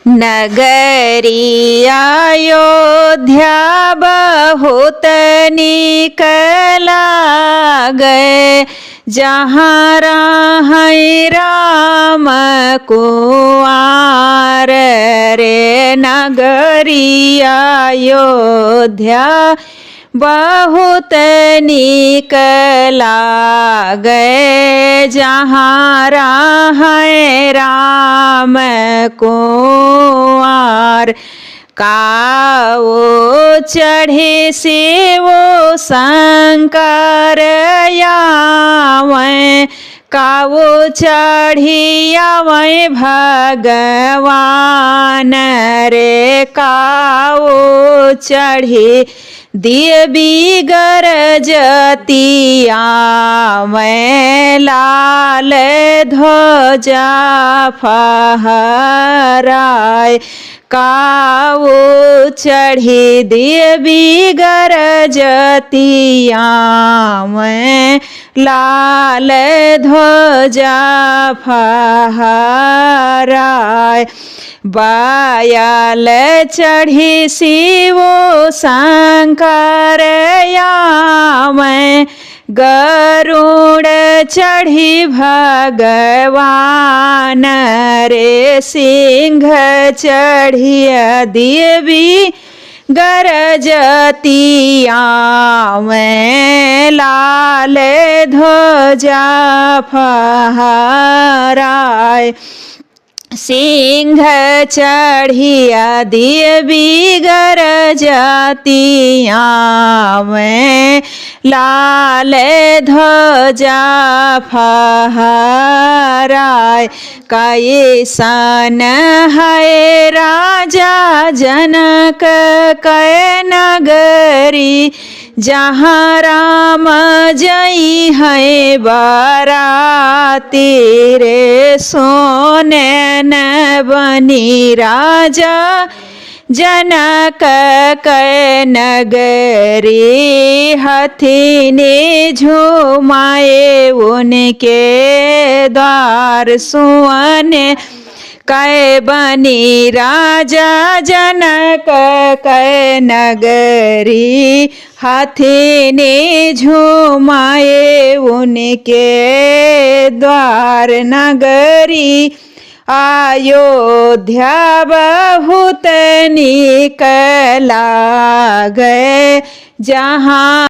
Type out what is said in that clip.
नगरी अयोध्या बहुत निक लागे, जहाँ रहे राम कुआर रे। नगरी अयोध्या बहुत निक लागे, जहाँ रहे राम कुआर। काओ चढ़े से वो शंकर आवें, काओ चढ़ी आवें भगवान रे। काओ चढ़ी देवी गरजती आवें, लाल ध्वजा फहराए। काओ चढ़ी देवी गरजती आवें, लाल ध्वजा फहराए। बायल चढ़ी शिव शंकर आवें, गरुड़ चढ़ी भगवान रे। सिंह चढ़िया देवी गरजती आवें, लाल ध्वजा फहराए। सिंह चढ़िया देवी गरजती आवें, लाल ध्वजा फहराए। कैसन है राजा जनक कै नगरी, जहाँ राम जई है बाराती रे। सोने न बनी राजा जनक कै नगरी, हाथी ने झुमाए उनके द्वार। सुवन कै बनी राजा जनक कै नगरी, हाथी ने झुमाए उनके द्वार। नगरी अयोध्या बहुत निक लागे, जहाँ